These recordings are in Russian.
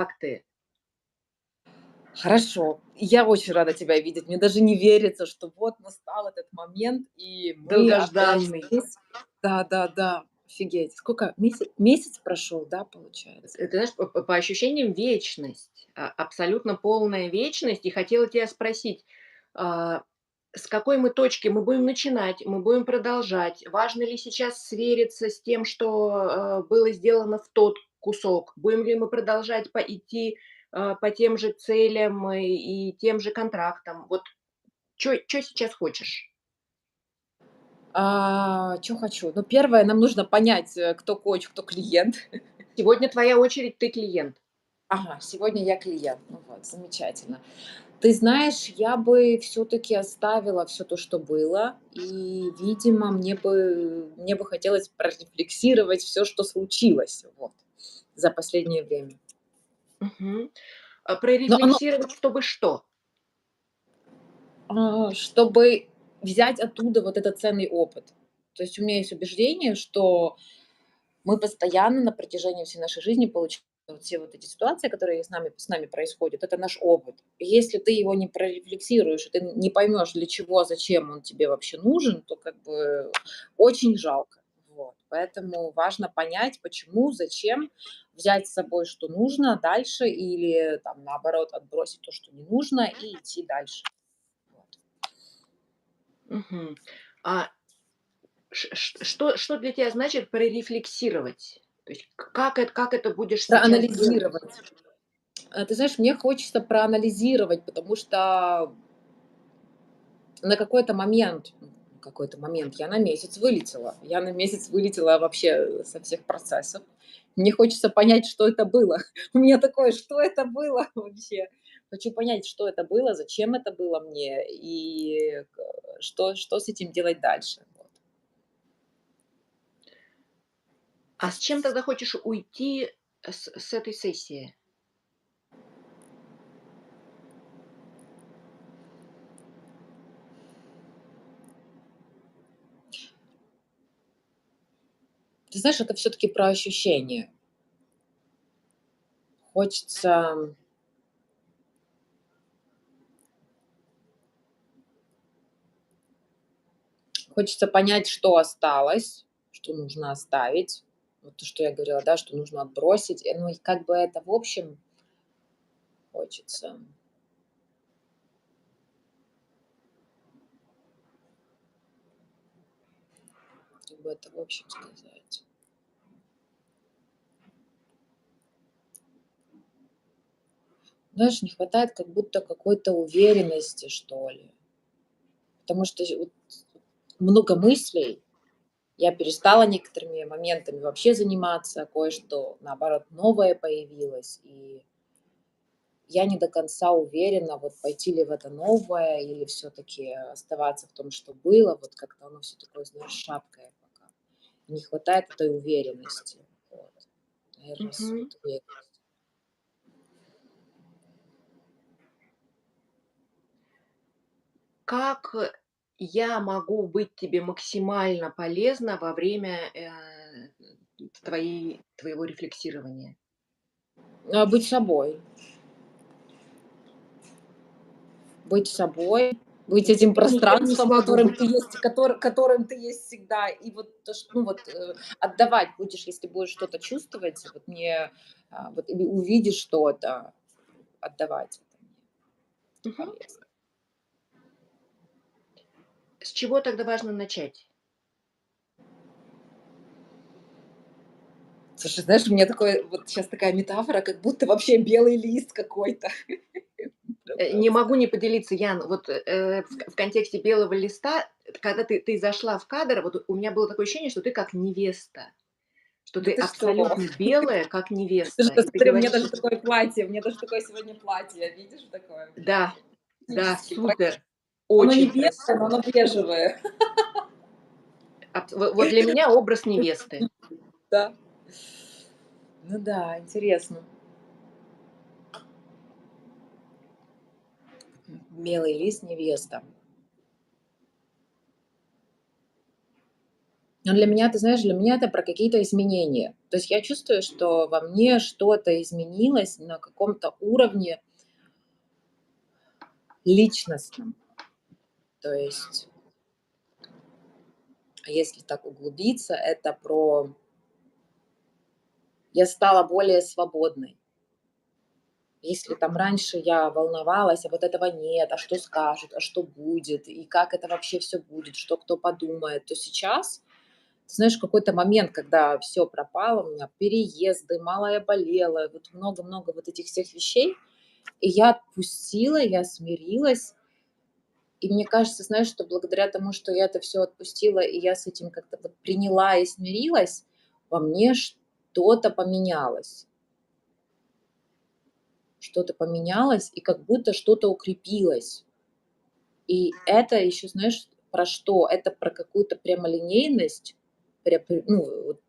Как ты? Хорошо. Я очень рада тебя видеть. Мне даже не верится, что вот настал этот момент, и мы опять Долгожданный. здесь. Да-да-да. Офигеть. Сколько? Месяц прошел, да, получается? Ты знаешь, по ощущениям вечность, абсолютно полная вечность. И хотела тебя спросить, а, с какой мы точки мы будем начинать, мы будем продолжать? Важно ли сейчас свериться с тем, что, было сделано в тот кусок? Будем ли мы продолжать идти, по тем же целям и тем же контрактам? Вот чё сейчас хочешь? Чё хочу? Ну, первое, нам нужно понять, кто коуч, кто клиент. Сегодня твоя очередь, ты клиент. Ага, сегодня я клиент. Ну вот, замечательно. Ты знаешь, я бы все таки оставила все то, что было. И, видимо, мне бы хотелось прорефлексировать все, что случилось вот за последнее время. Мгм. Но оно Прорефлексировать, чтобы что? чтобы взять оттуда вот этот ценный опыт. То есть у меня есть убеждение, что мы постоянно на протяжении всей нашей жизни получаем вот все вот эти ситуации, которые с нами происходят, это наш опыт. И если ты его не прорефлексируешь, и ты не поймешь, для чего, зачем он тебе вообще нужен, то как бы очень жалко. Вот. Поэтому важно понять, почему, зачем, взять с собой, что нужно дальше, или там наоборот отбросить то, что не нужно, и идти дальше. Вот. Мгм. А что для тебя значит прорефлексировать? То есть как это будешь сейчас делать? Проанализировать. Ты знаешь, мне хочется проанализировать, потому что на какой-то момент я на месяц вылетела. Я на месяц вылетела вообще со всех процессов. Мне хочется понять, что это было. У меня такое: что это было вообще? Хочу понять, что это было, зачем это было мне и что с этим делать дальше. Вот. А с чем тогда хочешь уйти с этой сессии? Ты знаешь, это все таки про ощущения. Хочется хочется понять, что осталось, что нужно оставить. Вот то, что я говорила, да, что нужно отбросить. Ну, и как бы это в общем хочется. Как бы это в общем сказать. Знаешь, не хватает как будто какой-то уверенности, что ли. Потому что вот много мыслей. Я перестала некоторыми моментами вообще заниматься, кое-что, наоборот, новое появилось. И я не до конца уверена, вот пойти ли в это новое или все-таки оставаться в том, что было. Вот как-то оно все такое, знаешь, шаткое пока. Не хватает этой уверенности. Вот. Наверное, Мгм. вот уверенность. Как я могу быть тебе максимально полезна во время, твоего рефлексирования? Быть собой. Быть собой, быть этим Я никем не пространством, смогу быть. которым ты есть всегда. И вот то, что, ну вот, отдавать будешь, если будешь что-то чувствовать, вот мне, вот или увидишь что-то, отдавать это мне Мгм. полезно. С чего тогда важно начать? Слушай, знаешь, у меня такое, вот сейчас такая метафора, как будто вообще белый лист какой-то. Да, Не просто. могу не поделиться, Ян, вот, в контексте белого листа, когда ты зашла в кадр, вот у меня было такое ощущение, что ты как невеста, что Да ты ты что? абсолютно белая, как Ты невеста. что, И ты смотри, у меня говоришь: даже такое платье, у меня даже такое сегодня платье, видишь, такое "Да, да, практически. супер, Оно не очень белое, но красиво". оно бежевое. Вот для меня образ невесты. Да. Ну да, интересно. Белый лист невеста. Но для меня, ты знаешь, для меня это про какие-то изменения. То есть я чувствую, что во мне что-то изменилось на каком-то уровне личностном. То есть, если так углубиться, это про я стала более свободной. Если там раньше я волновалась, а вот этого нет, а что скажут, а что будет, и как это вообще все будет, что кто подумает, то сейчас, ты знаешь, в какой-то момент, когда все пропало, у меня переезды, мало я болела, вот много-много вот этих всех вещей, и я отпустила, я смирилась. И мне кажется, знаешь, что благодаря тому, что я это все отпустила, и я с этим как-то вот приняла и смирилась, во мне что-то поменялось. Что-то поменялось, и как будто что-то укрепилось. И это еще, знаешь, про что? Это про какую-то прямолинейность, ну, вот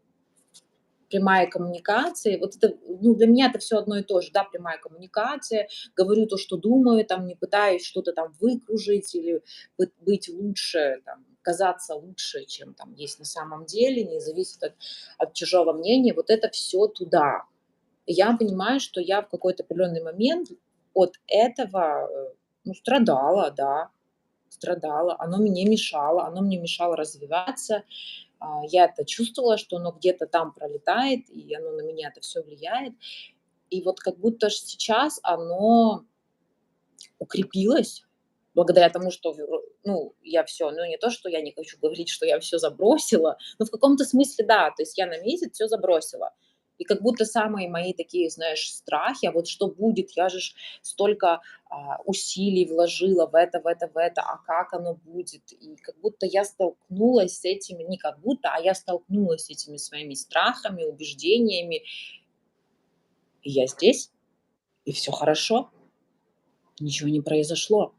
прямая коммуникация. Вот это, ну, для меня это все одно и то же, да, прямая коммуникация. Говорю то, что думаю, там, не пытаюсь что-то там выкружить или быть лучше, там, казаться лучше, чем там есть на самом деле, не зависит от чужого мнения. Вот это все туда. И я понимаю, что я в какой-то определенный момент от этого, ну, страдала, да, страдала. Оно мне мешало развиваться. Я это чувствовала, что оно где-то там пролетает, и оно на меня это все влияет. И вот как будто сейчас оно укрепилось благодаря тому, что, ну, я все, ну, не то, что я не хочу говорить, что я все забросила, но в каком-то смысле да. То есть я на месяц все забросила. И как будто самые мои такие, знаешь, страхи, а вот что будет, я же столько усилий вложила в это, а как оно будет? И как будто я столкнулась с этими, не как будто, а я столкнулась с этими своими страхами, убеждениями, и я здесь, и все хорошо, ничего не произошло,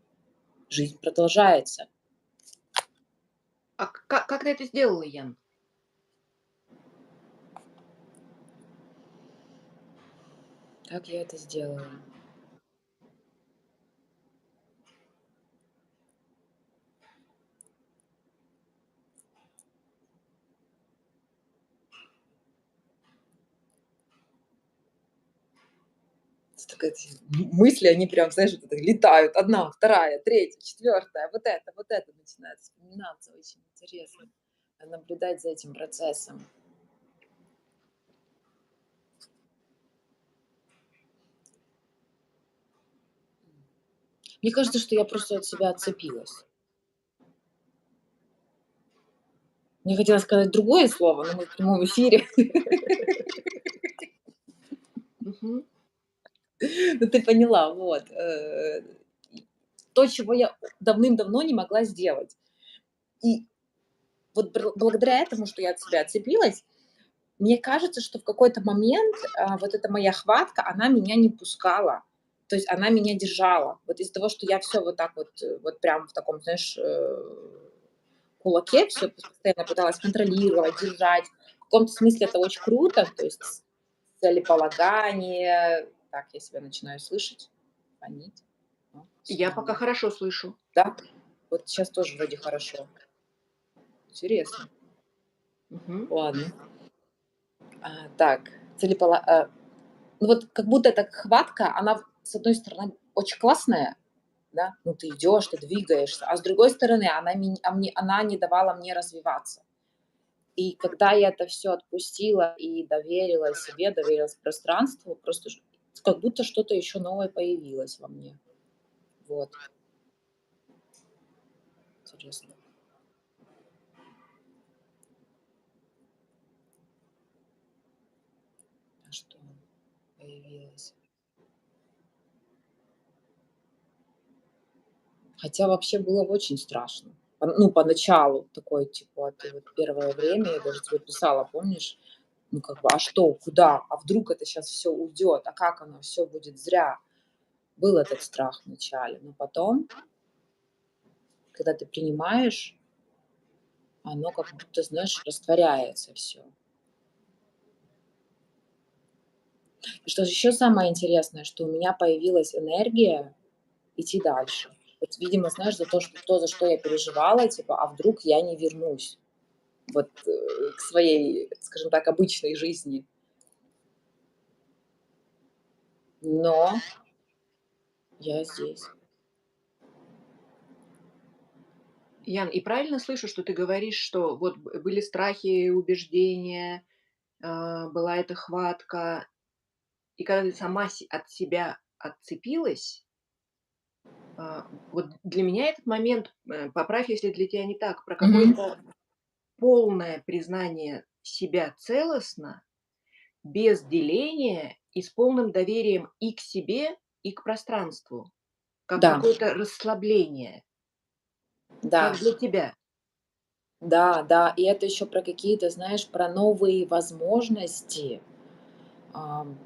жизнь продолжается. А как ты это сделала, Ян? Как я это сделала? Эти мысли, они прям, знаешь, вот это летают. Одна, вторая, третья, четвертая. Вот это начинает вспоминаться. Очень интересно наблюдать за этим процессом. Мне кажется, что я просто от себя отцепилась. Мне хотелось сказать другое слово, но мы в прямом эфире. Мгм. Ну, ты поняла, вот. То, чего я давным-давно не могла сделать. И вот благодаря этому, что я от себя отцепилась, мне кажется, что в какой-то момент, вот эта моя хватка, она меня не пускала. То есть она меня держала. Вот из-за того, что я все вот так вот, вот прям в таком, знаешь, кулаке все постоянно пыталась контролировать, держать. В каком-то смысле это очень круто, то есть целеполагание. Так, я себя начинаю слышать, фонить. Всё Я пока нормально. хорошо слышу. Да, вот сейчас тоже вроде хорошо. Интересно. Мгм. Ладно. Так, целепола ну, вот как будто эта хватка, она, с одной стороны, очень классная, да, ну, ты идешь, ты двигаешься, а с другой стороны, она не давала мне развиваться. И когда я это все отпустила и доверила себе, доверилась пространству, просто как будто что-то еще новое появилось во мне. Вот, интересно. А что появилось? Хотя вообще было очень страшно. Ну, поначалу такое, типа, ты вот первое время, я даже тебе писала, помнишь, ну, как бы, а что, куда, а вдруг это сейчас все уйдет, а как оно, все будет зря. Был этот страх вначале, но потом, когда ты принимаешь, оно как будто, знаешь, растворяется все. И что еще самое интересное, что у меня появилась энергия идти дальше. Вот, видимо, знаешь, за то, за что я переживала, типа, а вдруг я не вернусь. вот, к своей, скажем так, обычной жизни. Но я здесь. Ян, и правильно слышу, что ты говоришь, что вот были страхи, убеждения, была эта хватка, и когда ты сама от себя отцепилась, вот для меня этот момент, поправь, если для тебя не так, про Мгм. какое-то полное признание себя целостно, без деления и с полным доверием и к себе, и к пространству, как Да, какое-то расслабление. Как да, для тебя? да, да. И это еще про какие-то, знаешь, про новые возможности. Ам,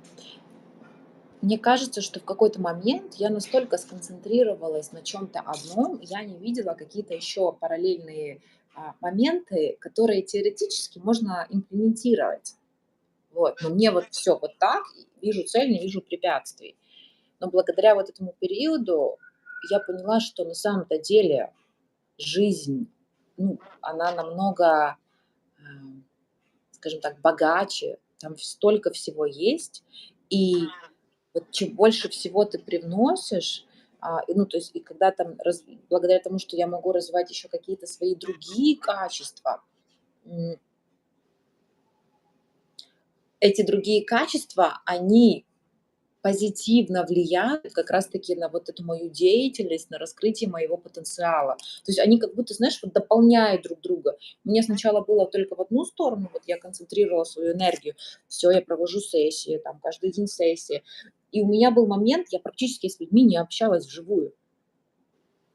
Мне кажется, что в какой-то момент я настолько сконцентрировалась на чем-то одном, я не видела какие-то еще параллельные моменты, которые теоретически можно имплементировать. Вот. Но мне вот все вот так, вижу цель, не вижу препятствий. Но благодаря вот этому периоду я поняла, что на самом-то деле жизнь, ну, она намного, скажем так, богаче, там столько всего есть, и вот чем больше всего ты привносишь, ну, то есть, и когда там, благодаря тому, что я могу развивать еще какие-то свои другие качества, м, эти другие качества, они позитивно влияют как раз-таки на вот эту мою деятельность, на раскрытие моего потенциала. То есть они как будто, знаешь, вот дополняют друг друга. У меня сначала было только в одну сторону, вот я концентрировала свою энергию, все, я провожу сессии, там каждый день сессии. И у меня был момент, я практически с людьми не общалась вживую.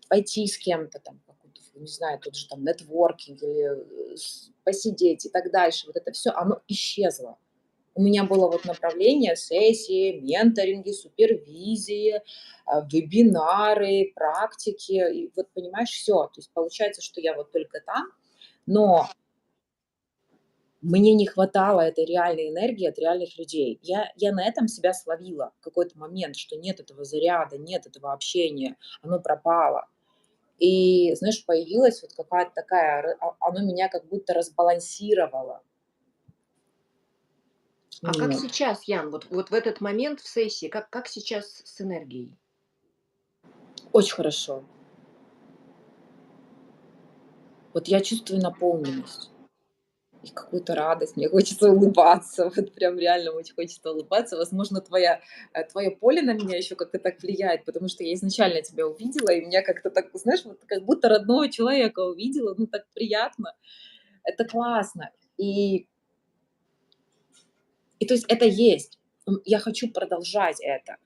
Пойти с кем-то там, какой-то, не знаю, тот же там нетворкинг или посидеть и так дальше. Вот это все, оно исчезло. У меня было вот направление сессии, менторинги, супервизии, вебинары, практики. И вот понимаешь, все. То есть получается, что я вот только там, но мне не хватало этой реальной энергии от реальных людей. Я на этом себя словила в какой-то момент, что нет этого заряда, нет этого общения, оно пропало. И, знаешь, появилась вот какая-то такая, оно меня как будто разбалансировало. А как Вот. сейчас, Ян, вот в этот момент в сессии, как сейчас с энергией? Очень хорошо. Вот я чувствую наполненность и какую-то радость. Мне хочется улыбаться. Вот прям реально очень хочется улыбаться. Возможно, твое поле на меня еще как-то так влияет, потому что я изначально тебя увидела, и меня как-то так, знаешь, вот как будто родного человека увидела. Ну, так приятно. Это классно. И то есть это есть. Я хочу продолжать это.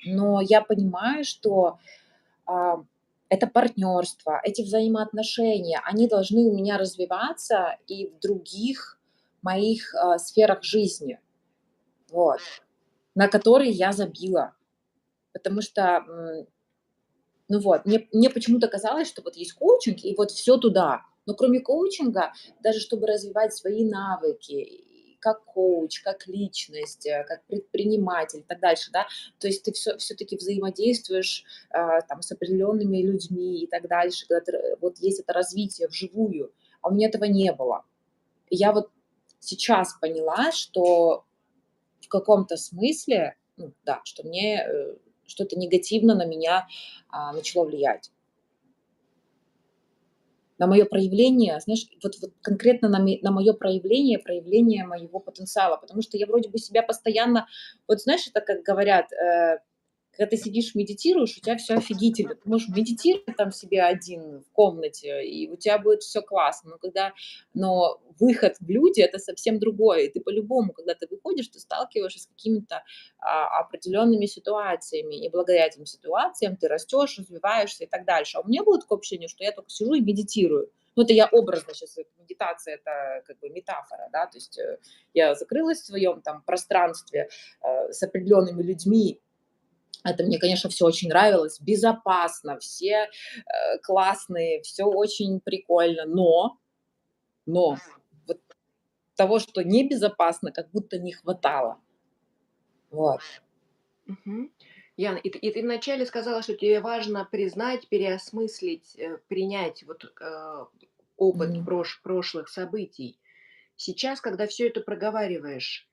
Но я понимаю, что а, это партнерство, эти взаимоотношения, они должны у меня развиваться и в других моих сферах жизни, вот, на которые я забила. Потому что, ну вот, мне почему-то казалось, что вот есть коучинг, и вот все туда. Но кроме коучинга, даже чтобы развивать свои навыки, и как коуч, как личность, как предприниматель и так дальше, да, то есть ты все-таки взаимодействуешь там с определенными людьми и так дальше, когда вот есть это развитие вживую, а у меня этого не было. И я вот сейчас поняла, что в каком-то смысле, ну да, что мне что-то негативно на меня начало влиять. На мое проявление, знаешь, вот конкретно на мое проявление моего потенциала. Потому что я вроде бы себя постоянно вот знаешь, это как говорят, когда ты сидишь, медитируешь, у тебя все офигительно. Ты можешь медитировать там себе один в комнате, и у тебя будет все классно. Но выход в люди — это совсем другое. И ты по-любому, когда ты выходишь, ты сталкиваешься с какими-то, определенными ситуациями. И благодаря этим ситуациям ты растешь, развиваешься и так дальше. А у меня было такое ощущение, что я только сижу и медитирую. Ну, это я образно сейчас, медитация — это как бы метафора, да, то есть, я закрылась в своем там пространстве, с определенными людьми. Это мне, конечно, все очень нравилось, безопасно, все, классные, все очень прикольно, но вот того, что небезопасно, как будто не хватало. Вот. Мгм. Ян, и ты вначале сказала, что тебе важно признать, переосмыслить, принять вот, опыт Мгм. прошлых событий. Сейчас, когда все это проговариваешь,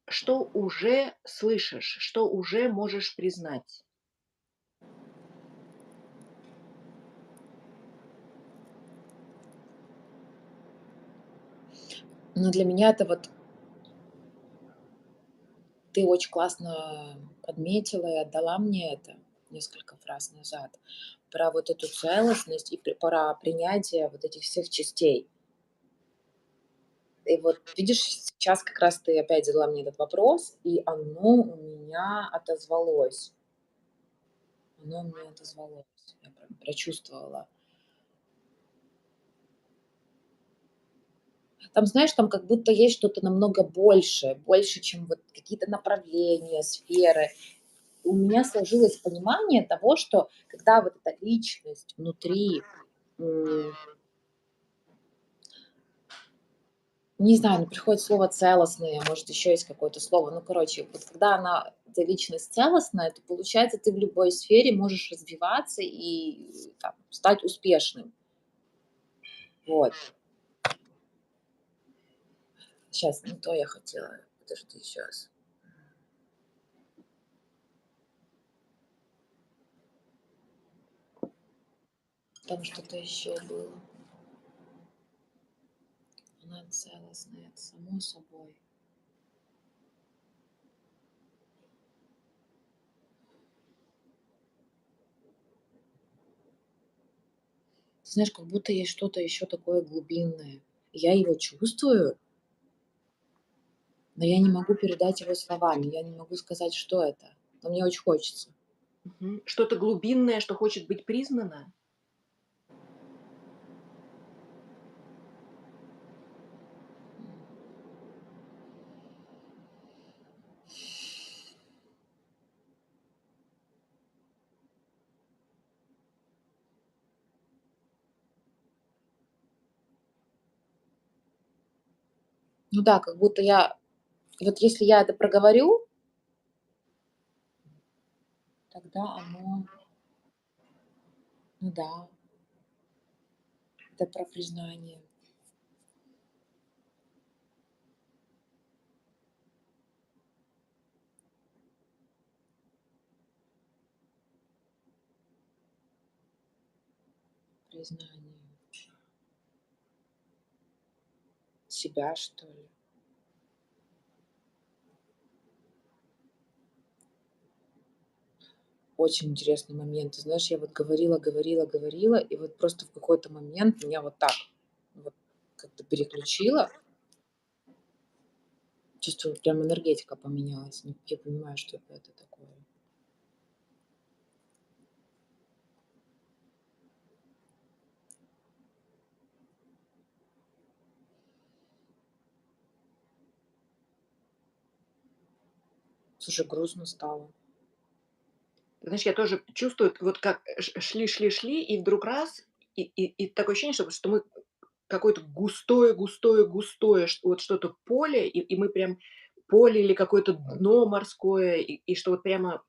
что уже слышишь, что уже можешь признать? Но для меня это вот ты очень классно подметила и отдала мне это несколько фраз назад про вот эту целостность и про принятие вот этих всех частей. И вот видишь, сейчас как раз ты опять задала мне этот вопрос, и оно у меня отозвалось. Оно у меня отозвалось. Я прям прочувствовала. Там, знаешь, там как будто есть что-то намного больше, больше, чем вот какие-то направления, сферы. У меня сложилось понимание того, что когда вот эта личность внутри, м, не знаю, не приходит слово целостное, может, еще есть какое-то слово. Ну, короче, вот когда эта личность целостная, то получается, ты в любой сфере можешь развиваться и там, стать успешным. Вот. Сейчас, не то я хотела. Подожди, сейчас. Там что-то еще было. Она целостная, это само собой. Ты знаешь, как будто есть что-то еще такое глубинное. Я его чувствую, но я не могу передать его словами. Я не могу сказать, что это. Но мне очень хочется. Мгм. Что-то глубинное, что хочет быть признано? Ну да, как будто вот если я это проговорю, тогда ну да, это про признание, признание себя, что ли. Очень интересный момент. Ты знаешь, я вот говорила, говорила, говорила, и вот просто в какой-то момент меня вот так вот как-то переключило. Чувствую, прям энергетика поменялась. Я понимаю, что это такое. Слушай, грустно стало. Знаешь, я тоже чувствую, вот как шли, и вдруг раз, и такое ощущение, что мы какое-то густое, вот что-то поле, и мы прям поле или какое-то дно морское, и что вот прямо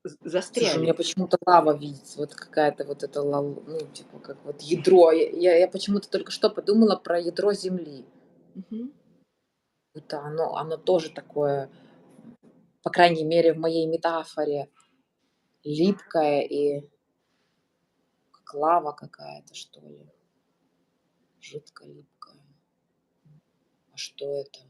Слушай, у меня застряли. почему-то лава видится, вот какая-то вот эта ну, типа, как вот ядро. Я почему-то только что подумала про ядро Земли. Мгм. Это оно тоже такое, по крайней мере, в моей метафоре, липкое и как лава какая-то, что ли, жидко-липкая. А что это?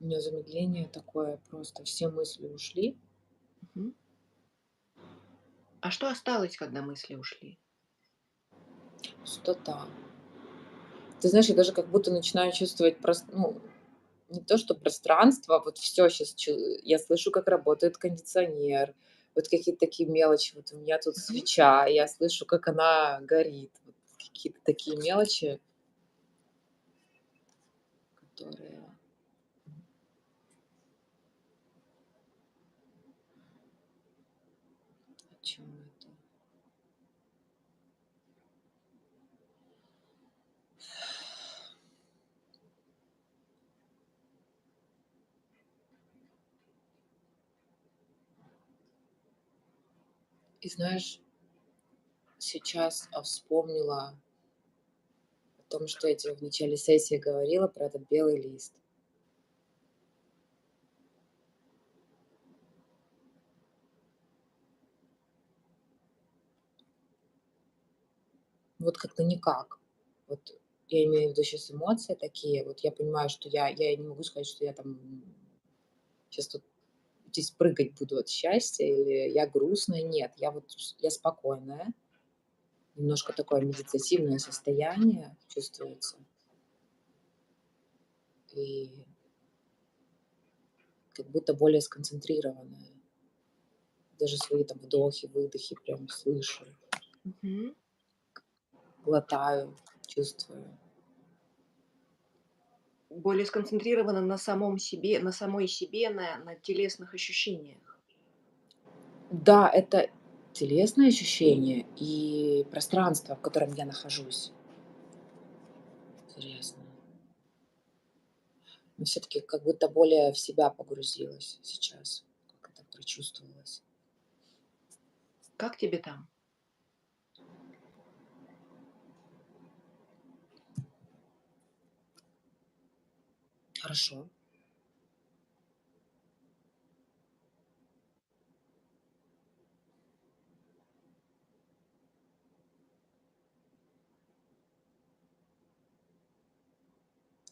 У меня замедление такое, просто все мысли ушли. Мгм. А что осталось, когда мысли ушли? Пустота. Ты знаешь, я даже как будто начинаю чувствовать ну, не то что пространство, а вот все сейчас я слышу, как работает кондиционер, вот какие-то такие мелочи. Вот у меня тут Мгм. свеча, я слышу, как она горит. Вот какие-то такие мелочи, которые И знаешь, сейчас вспомнила о том, что я тебе в начале сессии говорила про этот белый лист. Вот как-то никак. Вот я имею в виду сейчас эмоции такие. Вот я понимаю, что я не могу сказать, что я там сейчас тут здесь прыгать буду от счастья или я грустная. Нет, я спокойная. Немножко такое медитативное состояние чувствуется. И как будто более сконцентрированная. Даже свои там вдохи, выдохи прям слышу, Мгм. глотаю, чувствую. Более сконцентрирована на самом себе, на самой себе, на телесных ощущениях. Да, это телесное ощущение и пространство, в котором я нахожусь. Интересно. Но все-таки как будто более в себя погрузилась сейчас. Как это прочувствовалось. Как тебе там? Хорошо.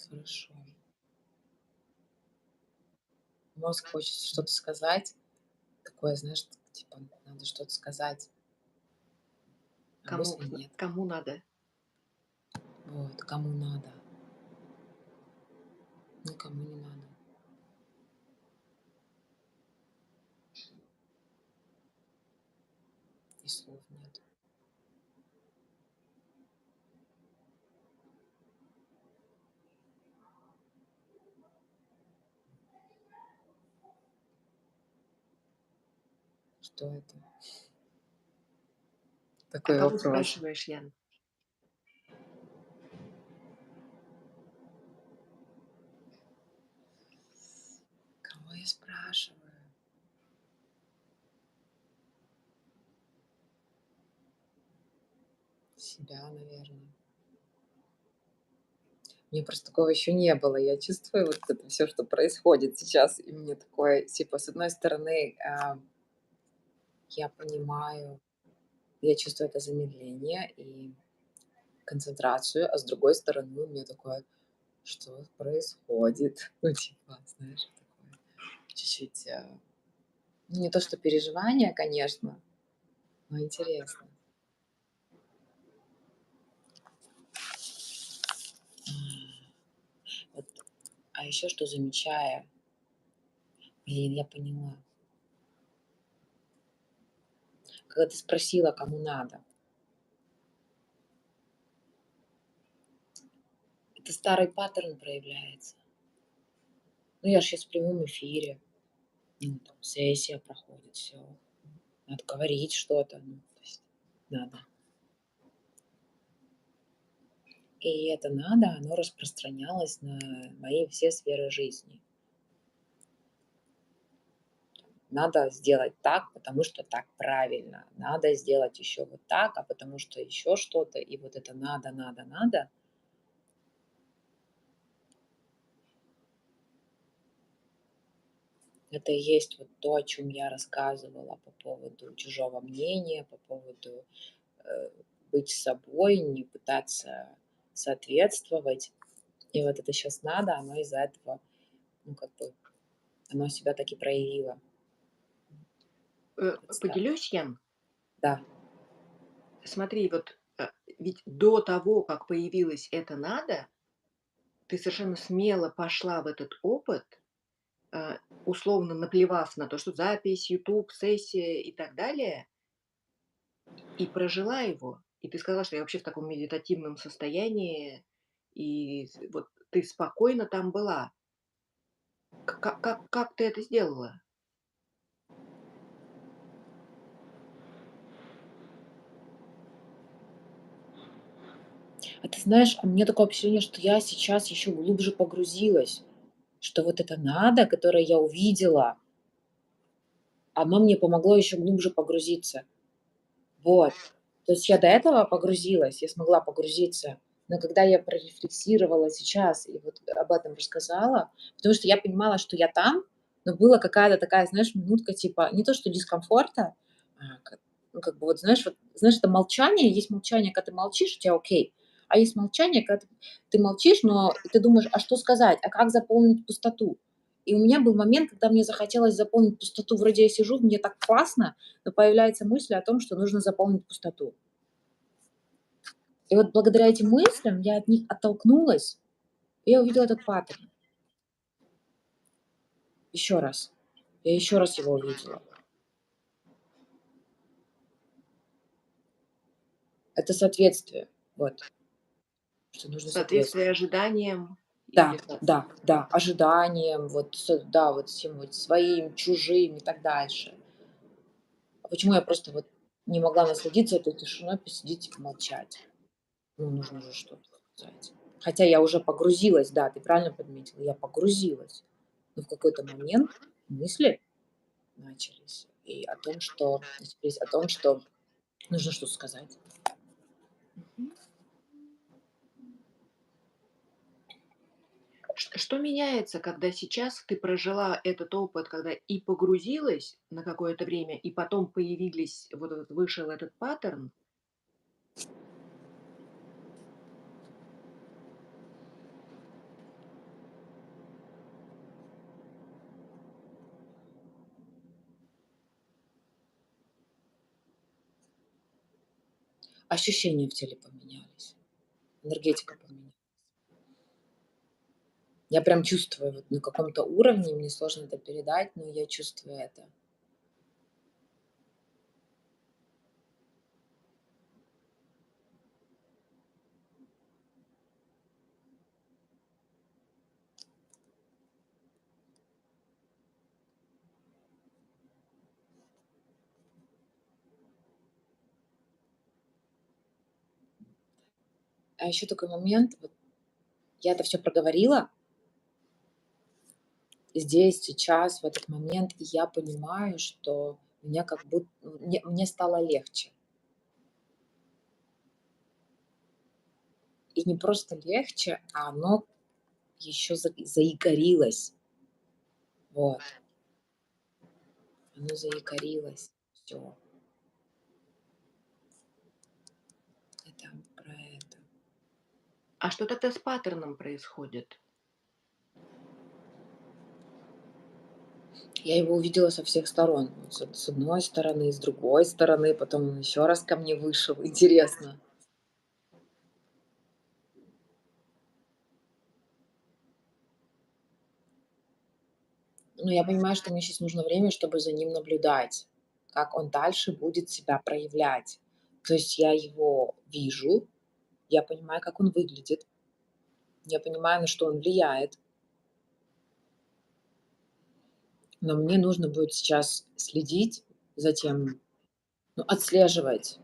Хорошо. Мозг хочет что-то сказать. Такое, знаешь, типа надо что-то сказать, а Кому, мысли нет. кому надо? Вот, кому надо. Никому не надо. И слов нет. Что это? А Такой кого вопрос. спрашиваешь, Ян? Кого я спрашиваю? Себя, наверное. Мне просто такого еще не было. Я чувствую вот это все, что происходит сейчас, и мне такое, типа, с одной стороны, я понимаю, я чувствую это замедление и концентрацию, а с другой стороны у меня такое, что происходит? Ну, типа, знаешь, такое чуть-чуть, ну, не то что переживание, конечно, но интересно. Вот, а еще что замечаю, блин, я поняла. Когда ты спросила, кому надо, это старый паттерн проявляется. Ну, я же сейчас в прямом эфире, ну, там сессия проходит, все. Надо говорить что-то, ну, то есть надо. И это надо, оно распространялось на мои все сферы жизни. Надо сделать так, потому что так правильно. Надо сделать еще вот так, а потому что еще что-то. И вот это надо, надо, надо. Это и есть вот то, о чем я рассказывала по поводу чужого мнения, по поводу э, быть собой, не пытаться соответствовать. И вот это сейчас надо, оно из-за этого, ну, как бы, оно себя так и проявило. Поделюсь, Ян? Да, Смотри, вот ведь до того, как появилось это надо, ты совершенно смело пошла в этот опыт, условно наплевав на то, что запись, YouTube, сессия и так далее, и прожила его. И ты сказала, что я вообще в таком медитативном состоянии, и вот ты спокойно там была. Как ты это сделала? а ты знаешь, у меня такое впечатление, что я сейчас еще глубже погрузилась, что вот это надо, которое я увидела, оно мне помогло еще глубже погрузиться. Вот. То есть я до этого погрузилась, я смогла погрузиться, но когда я прорефлексировала сейчас и вот об этом рассказала, потому что я понимала, что я там, но была какая-то такая, знаешь, минутка типа не то что дискомфорта, ну, как бы вот знаешь, это молчание, есть молчание, когда ты молчишь, у тебя окей, а есть молчание, когда ты молчишь, но ты думаешь, а что сказать, а как заполнить пустоту? И у меня был момент, когда мне захотелось заполнить пустоту. Вроде я сижу, мне так классно, но появляется мысль о том, что нужно заполнить пустоту. И вот благодаря этим мыслям я от них оттолкнулась, и я увидела этот паттерн. Еще раз. Я еще раз его увидела. Это соответствие. Вот. Что нужно Соответствие соответствовать. ожиданиям или Да, как? да, да, ожиданиям, вот, да, вот всем вот своим, чужим и так дальше. А почему я просто вот не могла насладиться этой тишиной, посидеть и помолчать? Ну, нужно же что-то сказать. Хотя я уже погрузилась, да, ты правильно подметила, я погрузилась. Но в какой-то момент мысли начались и о том, что нужно что-то сказать. Мгм. Что меняется, когда сейчас ты прожила этот опыт, когда и погрузилась на какое-то время, и потом появились, вот этот вышел этот паттерн? Ощущения в теле поменялись, энергетика поменялась. Я прям чувствую вот на каком-то уровне, мне сложно это передать, но я чувствую это. А еще такой момент, вот я это все проговорила здесь, сейчас, в этот момент, и я понимаю, что меня как будто мне стало легче. И не просто легче, а оно еще заикарилось. Вот, оно заикарилось. Все, это про это. А что тогда с паттерном происходит? Я его увидела со всех сторон. Вот с одной стороны, с другой стороны, потом он еще раз ко мне вышел. Интересно. Но я понимаю, что мне сейчас нужно время, чтобы за ним наблюдать, как он дальше будет себя проявлять. То есть я его вижу, я понимаю, как он выглядит, я понимаю, на что он влияет, но мне нужно будет сейчас следить за тем, ну, отслеживать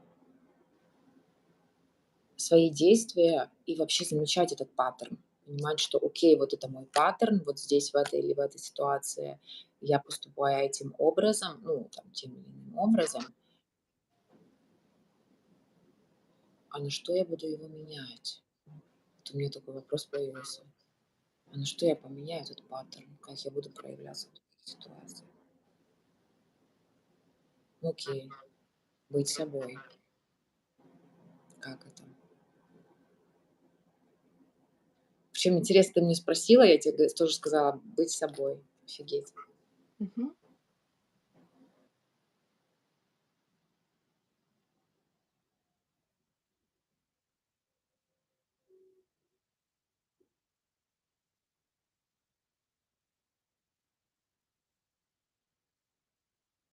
свои действия и вообще замечать этот паттерн. Понимать, что окей, вот это мой паттерн, вот здесь в этой или в этой ситуации я поступаю этим образом, ну, там, тем или иным образом, а на что я буду его менять? Вот у меня такой вопрос появился. А на что я поменяю этот паттерн? Как я буду проявляться в таких ситуациях? Ну, окей, быть собой. Как это? Причем интересно, ты меня спросила, я тебе тоже сказала, быть собой. Офигеть. Мгм.